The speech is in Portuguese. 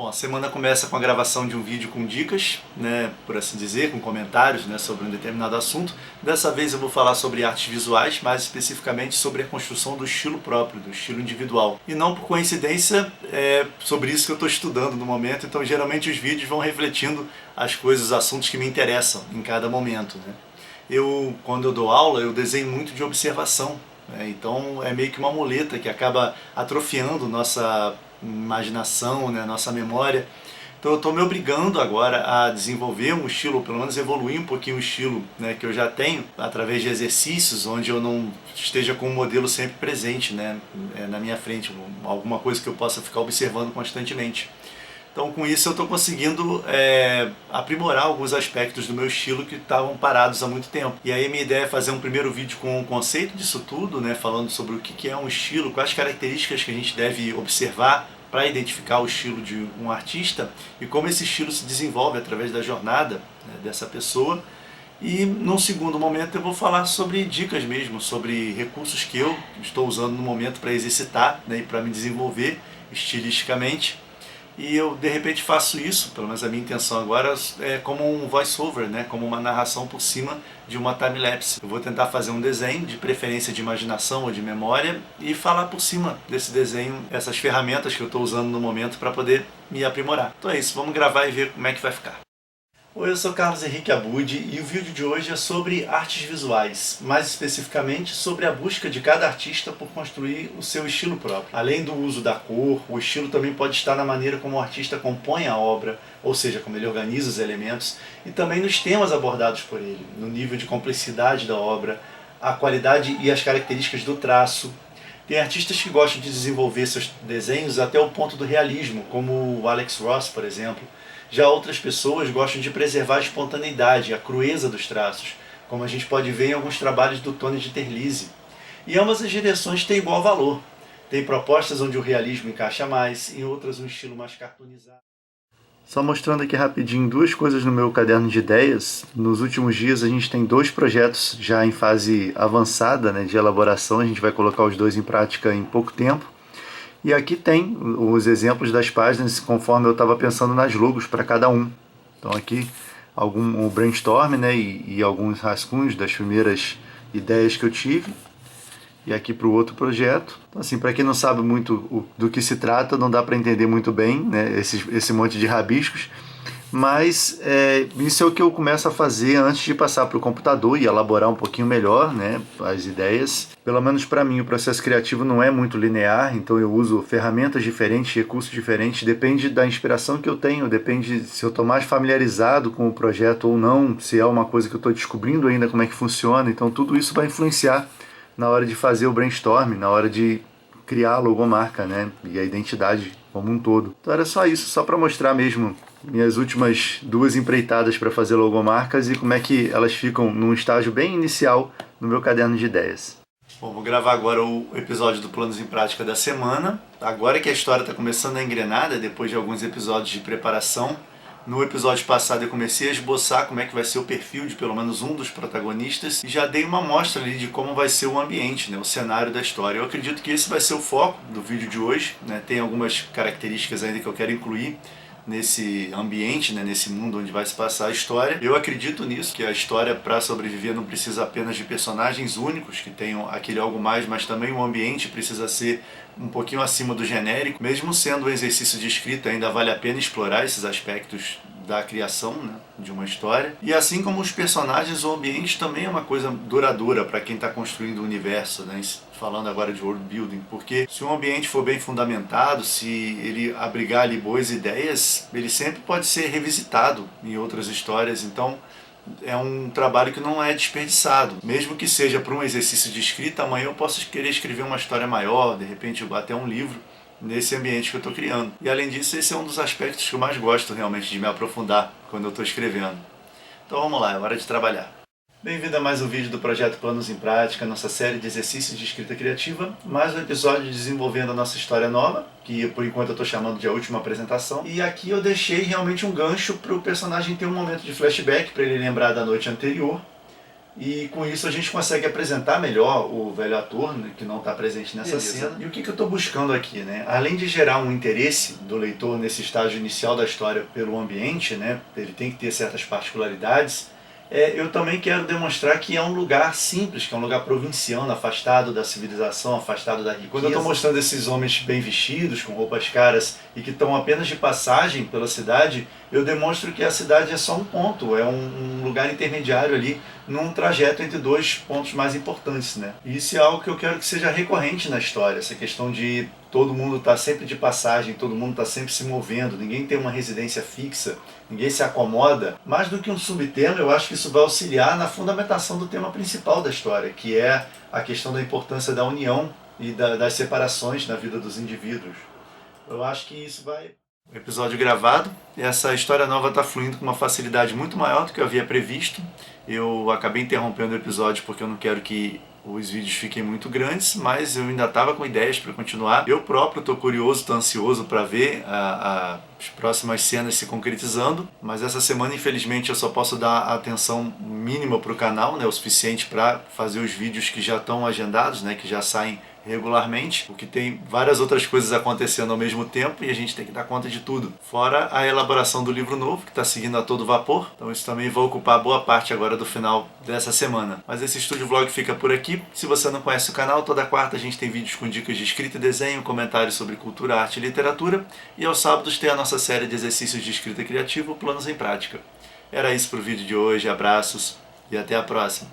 Bom, a semana começa com a gravação de um vídeo com dicas, né, por assim dizer, com comentários, né, sobre um determinado assunto. Dessa vez eu vou falar sobre artes visuais, mais especificamente sobre a construção do estilo próprio, do estilo individual. E não por coincidência, é sobre isso que eu estou estudando no momento, então geralmente os vídeos vão refletindo as coisas, os assuntos que me interessam em cada momento, né. Quando eu dou aula, eu desenho muito de observação, né, então é meio que uma muleta que acaba atrofiando nossa imaginação, né, nossa memória. Então eu estou me obrigando agora a desenvolver um estilo, ou pelo menos evoluir um pouquinho o estilo, né, que eu já tenho, através de exercícios onde eu não esteja com o modelo sempre presente, né, na minha frente, alguma coisa que eu possa ficar observando constantemente. Então com isso eu estou conseguindo aprimorar alguns aspectos do meu estilo que estavam parados há muito tempo. E aí a minha ideia é fazer um primeiro vídeo com o conceito disso tudo, né, falando sobre o que é um estilo, quais características que a gente deve observar para identificar o estilo de um artista e como esse estilo se desenvolve através da jornada, né, dessa pessoa. E num segundo momento eu vou falar sobre dicas mesmo, sobre recursos que eu estou usando no momento para exercitar, né, e para me desenvolver estilisticamente. E eu de repente faço isso, pelo menos a minha intenção agora é como um voice-over, né? Como uma narração por cima de uma time-lapse. Eu vou tentar fazer um desenho, de preferência de imaginação ou de memória, e falar por cima desse desenho, essas ferramentas que eu estou usando no momento para poder me aprimorar. Então é isso, vamos gravar e ver como é que vai ficar. Oi, eu sou Carlos Henrique Abud e o vídeo de hoje é sobre artes visuais, mais especificamente sobre a busca de cada artista por construir o seu estilo próprio. Além do uso da cor, o estilo também pode estar na maneira como o artista compõe a obra, ou seja, como ele organiza os elementos, e também nos temas abordados por ele, no nível de complexidade da obra, a qualidade e as características do traço. Tem artistas que gostam de desenvolver seus desenhos até o ponto do realismo, como o Alex Ross, por exemplo. Já outras pessoas gostam de preservar a espontaneidade, a crueza dos traços, como a gente pode ver em alguns trabalhos do Tony de Terlizzi. E ambas as direções têm igual valor. Tem propostas onde o realismo encaixa mais, em outras um estilo mais cartoonizado. Só mostrando aqui rapidinho duas coisas no meu caderno de ideias. Nos últimos dias a gente tem dois projetos já em fase avançada, né, de elaboração. A gente vai colocar os dois em prática em pouco tempo. E aqui tem os exemplos das páginas conforme eu estava pensando nas logos para cada um. Então aqui o brainstorm, né, e alguns rascunhos das primeiras ideias que eu tive. E aqui para o outro projeto. Então assim, para quem não sabe muito do que se trata, não dá para entender muito bem, né, esse monte de rabiscos. Mas isso é o que eu começo a fazer antes de passar para o computador e elaborar um pouquinho melhor, né, as ideias. Pelo menos para mim o processo criativo não é muito linear, então eu uso ferramentas diferentes, recursos diferentes, depende da inspiração que eu tenho, depende se eu estou mais familiarizado com o projeto ou não, se é uma coisa que eu estou descobrindo ainda como é que funciona, então tudo isso vai influenciar na hora de fazer o brainstorm, na hora de criar a logomarca, né, e a identidade como um todo. Então era só isso, só para mostrar mesmo minhas últimas duas empreitadas para fazer logomarcas e como é que elas ficam num estágio bem inicial no meu caderno de ideias. Bom, vou gravar agora o episódio do Planos em Prática da semana. Agora que a história está começando a engrenar, depois de alguns episódios de preparação. No episódio passado eu comecei a esboçar como é que vai ser o perfil de pelo menos um dos protagonistas e já dei uma amostra ali de como vai ser o ambiente, né, o cenário da história. Eu acredito que esse vai ser o foco do vídeo de hoje, né? Tem algumas características ainda que eu quero incluir nesse ambiente, né, nesse mundo onde vai se passar a história. Eu acredito nisso, que a história para sobreviver não precisa apenas de personagens únicos que tenham aquele algo mais, mas também o ambiente precisa ser um pouquinho acima do genérico. Mesmo sendo um exercício de escrita, ainda vale a pena explorar esses aspectos da criação, né, de uma história. E assim como os personagens, o ambiente também é uma coisa duradoura para quem está construindo o universo, né? Falando agora de world building, porque se um ambiente for bem fundamentado, se ele abrigar ali boas ideias, ele sempre pode ser revisitado em outras histórias, então é um trabalho que não é desperdiçado. Mesmo que seja para um exercício de escrita, amanhã eu posso querer escrever uma história maior, de repente até um livro, nesse ambiente que eu estou criando. E além disso, esse é um dos aspectos que eu mais gosto realmente de me aprofundar quando eu estou escrevendo. Então vamos lá, é hora de trabalhar. Bem-vindo a mais um vídeo do projeto Planos em Prática, nossa série de exercícios de escrita criativa. Mais um episódio desenvolvendo a nossa história nova, que por enquanto eu estou chamando de A Última Apresentação. E aqui eu deixei realmente um gancho para o personagem ter um momento de flashback, para ele lembrar da noite anterior. E com isso a gente consegue apresentar melhor o velho ator, né, que não está presente nessa cena. E o que eu estou buscando aqui, né? Além de gerar um interesse do leitor nesse estágio inicial da história pelo ambiente, né? Ele tem que ter certas particularidades. Eu também quero demonstrar que é um lugar simples, que é um lugar provinciano, afastado da civilização, afastado da riqueza. Quando eu estou mostrando esses homens bem vestidos, com roupas caras e que estão apenas de passagem pela cidade, eu demonstro que a cidade é só um ponto, é um lugar intermediário ali, num trajeto entre dois pontos mais importantes, né? E isso é algo que eu quero que seja recorrente na história, essa questão de todo mundo está sempre de passagem, todo mundo está sempre se movendo, ninguém tem uma residência fixa, ninguém se acomoda. Mais do que um subtema, eu acho que isso vai auxiliar na fundamentação do tema principal da história, que é a questão da importância da união e das separações na vida dos indivíduos. Eu acho que isso vai... O episódio gravado, essa história nova está fluindo com uma facilidade muito maior do que eu havia previsto. Eu acabei interrompendo o episódio porque eu não quero que os vídeos fiquem muito grandes, mas eu ainda estava com ideias para continuar. Eu próprio estou curioso, estou ansioso para ver as próximas cenas se concretizando, mas essa semana infelizmente eu só posso dar a atenção mínima para o canal, né, o suficiente para fazer os vídeos que já estão agendados, né, que já saem regularmente, porque tem várias outras coisas acontecendo ao mesmo tempo e a gente tem que dar conta de tudo. Fora a elaboração do livro novo, que está seguindo a todo vapor, então isso também vai ocupar boa parte agora do final dessa semana. Mas esse Estúdio Vlog fica por aqui. Se você não conhece o canal, toda quarta a gente tem vídeos com dicas de escrita e desenho, comentários sobre cultura, arte e literatura, e aos sábados tem a nossa série de exercícios de escrita criativa, Planos em Prática. Era isso para o vídeo de hoje, abraços e até a próxima!